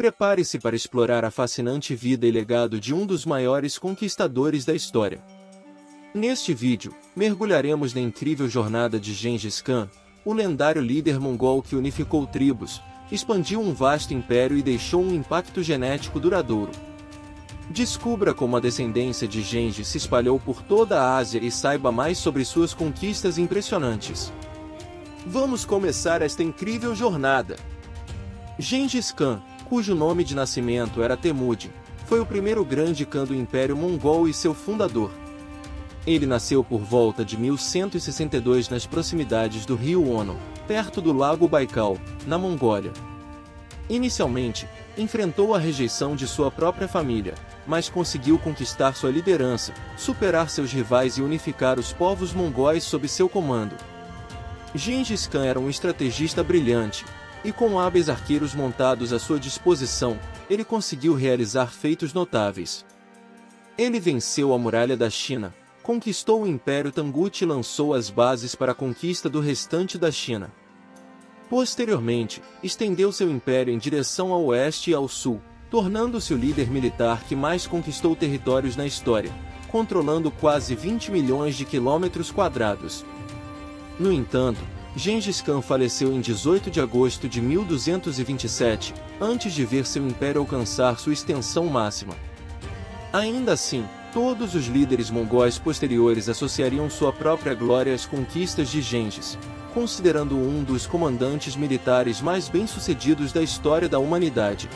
Prepare-se para explorar a fascinante vida e legado de um dos maiores conquistadores da história. Neste vídeo, mergulharemos na incrível jornada de Gengis Khan, o lendário líder mongol que unificou tribos, expandiu um vasto império e deixou um impacto genético duradouro. Descubra como a descendência de Gengis se espalhou por toda a Ásia e saiba mais sobre suas conquistas impressionantes. Vamos começar esta incrível jornada. Gengis Khan, cujo nome de nascimento era Temujin, foi o primeiro grande Khan do Império Mongol e seu fundador. Ele nasceu por volta de 1162 nas proximidades do rio Ono, perto do lago Baikal, na Mongólia. Inicialmente, enfrentou a rejeição de sua própria família, mas conseguiu conquistar sua liderança, superar seus rivais e unificar os povos mongóis sob seu comando. Gengis Khan era um estrategista brilhante, e com hábeis arqueiros montados à sua disposição, ele conseguiu realizar feitos notáveis. Ele venceu a muralha da China, conquistou o Império Tangut e lançou as bases para a conquista do restante da China. Posteriormente, estendeu seu império em direção ao oeste e ao sul, tornando-se o líder militar que mais conquistou territórios na história, controlando quase 20 milhões de quilômetros quadrados. No entanto, Gengis Khan faleceu em 18 de agosto de 1227, antes de ver seu império alcançar sua extensão máxima. Ainda assim, todos os líderes mongóis posteriores associariam sua própria glória às conquistas de Gengis, considerando-o um dos comandantes militares mais bem-sucedidos da história da humanidade.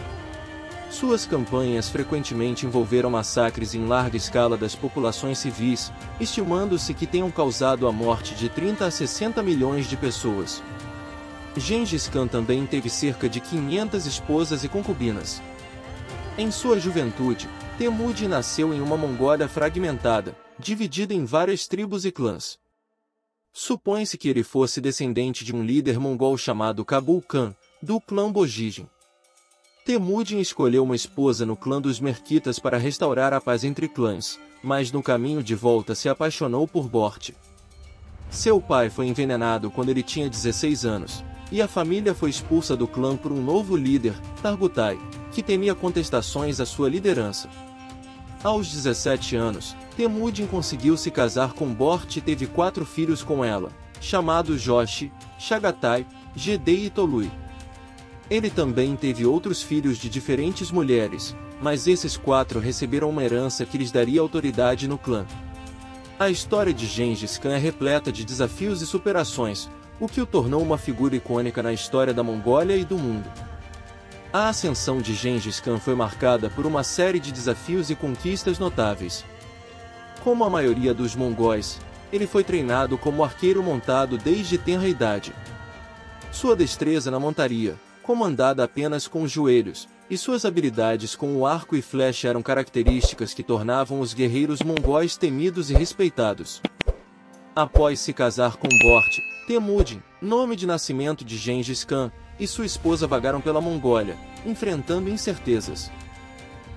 Suas campanhas frequentemente envolveram massacres em larga escala das populações civis, estimando-se que tenham causado a morte de 30 a 60 milhões de pessoas. Gengis Khan também teve cerca de 500 esposas e concubinas. Em sua juventude, Temujin nasceu em uma Mongólia fragmentada, dividida em várias tribos e clãs. Supõe-se que ele fosse descendente de um líder mongol chamado Kabul Khan, do clã Bogigin. Temujin escolheu uma esposa no clã dos Merquitas para restaurar a paz entre clãs, mas no caminho de volta se apaixonou por Bort. Seu pai foi envenenado quando ele tinha 16 anos, e a família foi expulsa do clã por um novo líder, Targutai, que temia contestações à sua liderança. Aos 17 anos, Temujin conseguiu se casar com Bort e teve 4 filhos com ela, chamados Joshi, Chagatai, Gedei e Tolui. Ele também teve outros filhos de diferentes mulheres, mas esses 4 receberam uma herança que lhes daria autoridade no clã. A história de Gengis Khan é repleta de desafios e superações, o que o tornou uma figura icônica na história da Mongólia e do mundo. A ascensão de Gengis Khan foi marcada por uma série de desafios e conquistas notáveis. Como a maioria dos mongóis, ele foi treinado como arqueiro montado desde tenra idade. Sua destreza na montaria, comandada apenas com os joelhos, e suas habilidades com o arco e flecha eram características que tornavam os guerreiros mongóis temidos e respeitados. Após se casar com Bort, Temujin, nome de nascimento de Gengis Khan, e sua esposa vagaram pela Mongólia, enfrentando incertezas.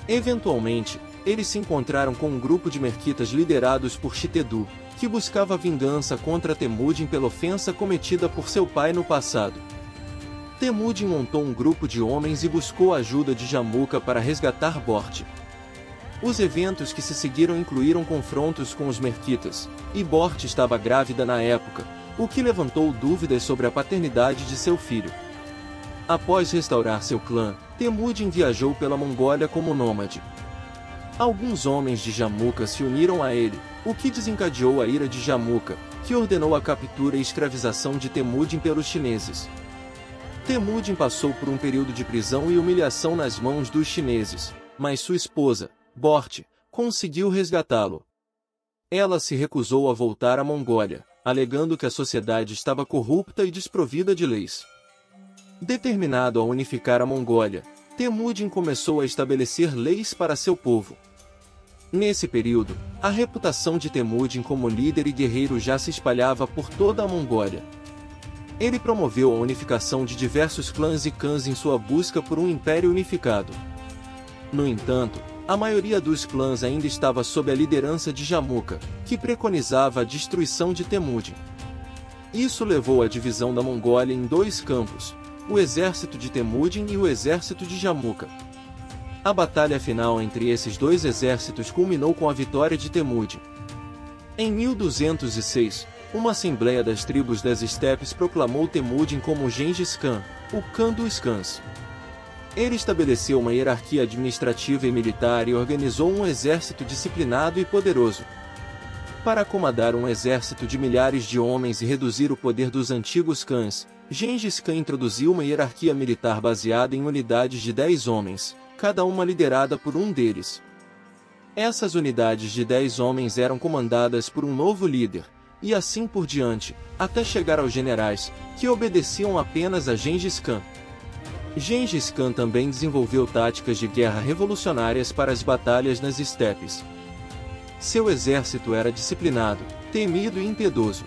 Eventualmente, eles se encontraram com um grupo de merquitas liderados por Shitedu, que buscava vingança contra Temujin pela ofensa cometida por seu pai no passado. Temujin montou um grupo de homens e buscou a ajuda de Jamuka para resgatar Bort. Os eventos que se seguiram incluíram confrontos com os merquitas, e Bort estava grávida na época, o que levantou dúvidas sobre a paternidade de seu filho. Após restaurar seu clã, Temujin viajou pela Mongólia como nômade. Alguns homens de Jamuka se uniram a ele, o que desencadeou a ira de Jamuka, que ordenou a captura e escravização de Temujin pelos chineses. Temujin passou por um período de prisão e humilhação nas mãos dos chineses, mas sua esposa, Bort, conseguiu resgatá-lo. Ela se recusou a voltar à Mongólia, alegando que a sociedade estava corrupta e desprovida de leis. Determinado a unificar a Mongólia, Temujin começou a estabelecer leis para seu povo. Nesse período, a reputação de Temujin como líder e guerreiro já se espalhava por toda a Mongólia. Ele promoveu a unificação de diversos clãs e khans em sua busca por um império unificado. No entanto, a maioria dos clãs ainda estava sob a liderança de Jamuka, que preconizava a destruição de Temujin. Isso levou à divisão da Mongólia em 2 campos, o exército de Temujin e o exército de Jamukha. A batalha final entre esses dois exércitos culminou com a vitória de Temujin. Em 1206, uma assembleia das tribos das estepes proclamou Temujin como Gengis Khan, o Khan dos Khans. Ele estabeleceu uma hierarquia administrativa e militar e organizou um exército disciplinado e poderoso. Para acomodar um exército de milhares de homens e reduzir o poder dos antigos Khans, Gengis Khan introduziu uma hierarquia militar baseada em unidades de 10 homens, cada uma liderada por um deles. Essas unidades de 10 homens eram comandadas por um novo líder, e assim por diante, até chegar aos generais, que obedeciam apenas a Gengis Khan. Gengis Khan também desenvolveu táticas de guerra revolucionárias para as batalhas nas estepes. Seu exército era disciplinado, temido e impiedoso.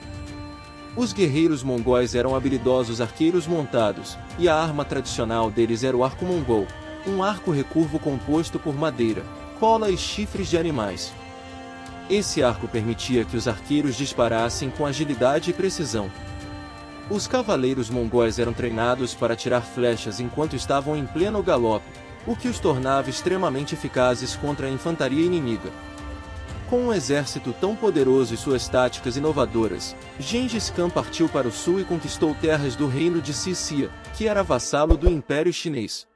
Os guerreiros mongóis eram habilidosos arqueiros montados, e a arma tradicional deles era o arco mongol, um arco recurvo composto por madeira, cola e chifres de animais. Esse arco permitia que os arqueiros disparassem com agilidade e precisão. Os cavaleiros mongóis eram treinados para atirar flechas enquanto estavam em pleno galope, o que os tornava extremamente eficazes contra a infantaria inimiga. Com um exército tão poderoso e suas táticas inovadoras, Gengis Khan partiu para o sul e conquistou terras do reino de Sicília, que era vassalo do Império Chinês.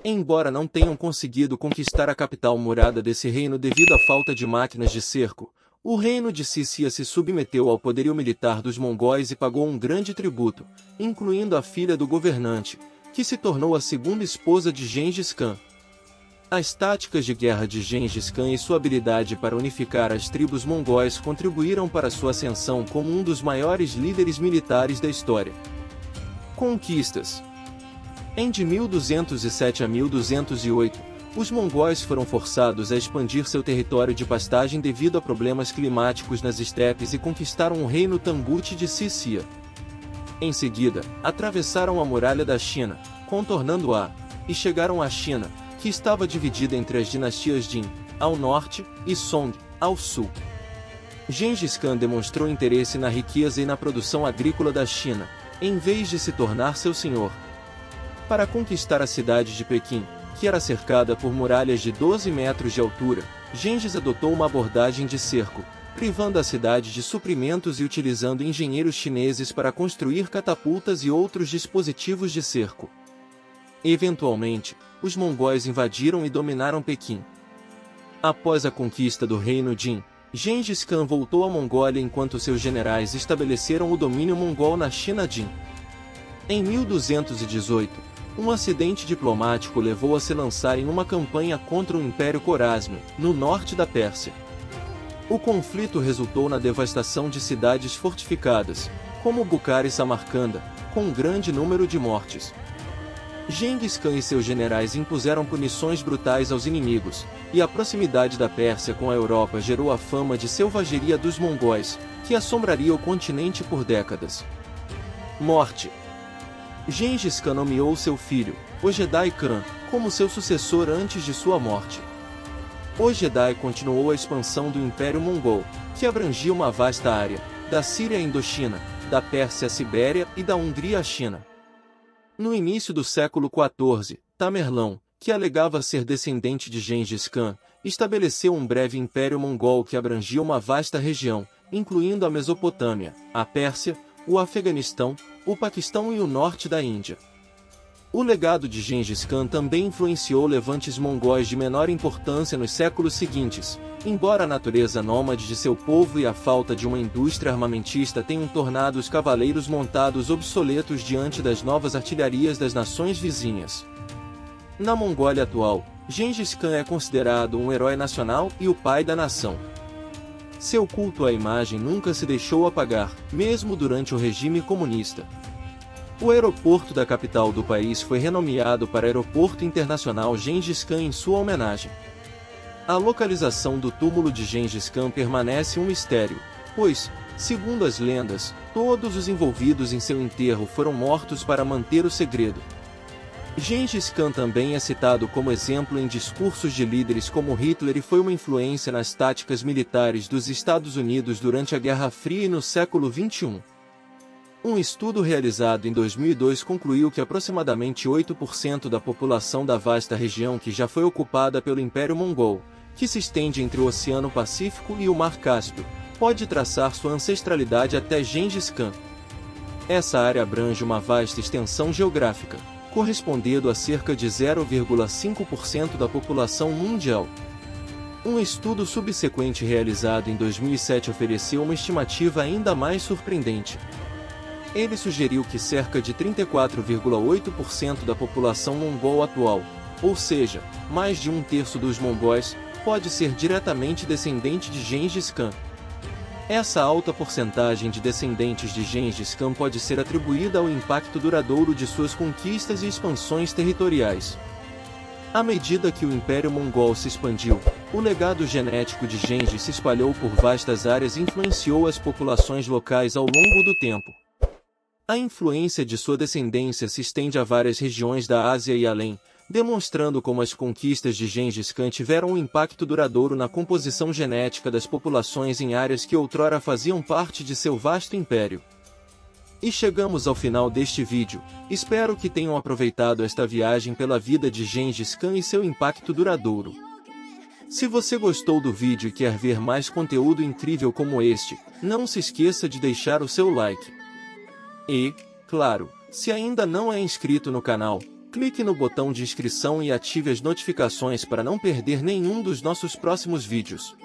Embora não tenham conseguido conquistar a capital murada desse reino devido à falta de máquinas de cerco, o reino de Sicília se submeteu ao poderio militar dos mongóis e pagou um grande tributo, incluindo a filha do governante, que se tornou a segunda esposa de Gengis Khan. As táticas de guerra de Gengis Khan e sua habilidade para unificar as tribos mongóis contribuíram para sua ascensão como um dos maiores líderes militares da história. Conquistas. De 1207 a 1208, os mongóis foram forçados a expandir seu território de pastagem devido a problemas climáticos nas estepes e conquistaram o reino Tangut de Sicília. Em seguida, atravessaram a muralha da China, contornando-a, e chegaram à China, que estava dividida entre as dinastias Jin, ao norte, e Song, ao sul. Gengis Khan demonstrou interesse na riqueza e na produção agrícola da China, em vez de se tornar seu senhor. Para conquistar a cidade de Pequim, que era cercada por muralhas de 12 metros de altura, Gengis adotou uma abordagem de cerco, privando a cidade de suprimentos e utilizando engenheiros chineses para construir catapultas e outros dispositivos de cerco. Eventualmente, os mongóis invadiram e dominaram Pequim. Após a conquista do reino Jin, Gengis Khan voltou à Mongólia enquanto seus generais estabeleceram o domínio mongol na China Jin. Em 1218, um acidente diplomático levou a se lançar em uma campanha contra o Império Khorásmio, no norte da Pérsia. O conflito resultou na devastação de cidades fortificadas, como Bukhara e Samarcanda, com um grande número de mortes. Gengis Khan e seus generais impuseram punições brutais aos inimigos, e a proximidade da Pérsia com a Europa gerou a fama de selvageria dos mongóis, que assombraria o continente por décadas. Morte. Gengis Khan nomeou seu filho, Ogedai Khan, como seu sucessor antes de sua morte. Ogedai continuou a expansão do Império Mongol, que abrangia uma vasta área, da Síria à Indochina, da Pérsia à Sibéria e da Hungria à China. No início do século XIV, Tamerlão, que alegava ser descendente de Gengis Khan, estabeleceu um breve império mongol que abrangia uma vasta região, incluindo a Mesopotâmia, a Pérsia, o Afeganistão, o Paquistão e o norte da Índia. O legado de Gengis Khan também influenciou levantes mongóis de menor importância nos séculos seguintes, embora a natureza nômade de seu povo e a falta de uma indústria armamentista tenham tornado os cavaleiros montados obsoletos diante das novas artilharias das nações vizinhas. Na Mongólia atual, Gengis Khan é considerado um herói nacional e o pai da nação. Seu culto à imagem nunca se deixou apagar, mesmo durante o regime comunista. O aeroporto da capital do país foi renomeado para Aeroporto Internacional Gengis Khan em sua homenagem. A localização do túmulo de Gengis Khan permanece um mistério, pois, segundo as lendas, todos os envolvidos em seu enterro foram mortos para manter o segredo. Gengis Khan também é citado como exemplo em discursos de líderes como Hitler e foi uma influência nas táticas militares dos Estados Unidos durante a Guerra Fria e no século XXI. Um estudo realizado em 2002 concluiu que aproximadamente 8% da população da vasta região que já foi ocupada pelo Império Mongol, que se estende entre o Oceano Pacífico e o Mar Cáspio, pode traçar sua ancestralidade até Gengis Khan. Essa área abrange uma vasta extensão geográfica, correspondendo a cerca de 0,5% da população mundial. Um estudo subsequente realizado em 2007 ofereceu uma estimativa ainda mais surpreendente. Ele sugeriu que cerca de 34,8% da população mongol atual, ou seja, mais de um terço dos mongóis, pode ser diretamente descendente de Gengis Khan. Essa alta porcentagem de descendentes de Gengis Khan pode ser atribuída ao impacto duradouro de suas conquistas e expansões territoriais. À medida que o Império Mongol se expandiu, o legado genético de Gengis se espalhou por vastas áreas e influenciou as populações locais ao longo do tempo. A influência de sua descendência se estende a várias regiões da Ásia e além, demonstrando como as conquistas de Gengis Khan tiveram um impacto duradouro na composição genética das populações em áreas que outrora faziam parte de seu vasto império. E chegamos ao final deste vídeo. Espero que tenham aproveitado esta viagem pela vida de Gengis Khan e seu impacto duradouro. Se você gostou do vídeo e quer ver mais conteúdo incrível como este, não se esqueça de deixar o seu like. E, claro, se ainda não é inscrito no canal, clique no botão de inscrição e ative as notificações para não perder nenhum dos nossos próximos vídeos.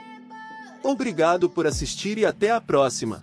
Obrigado por assistir e até a próxima!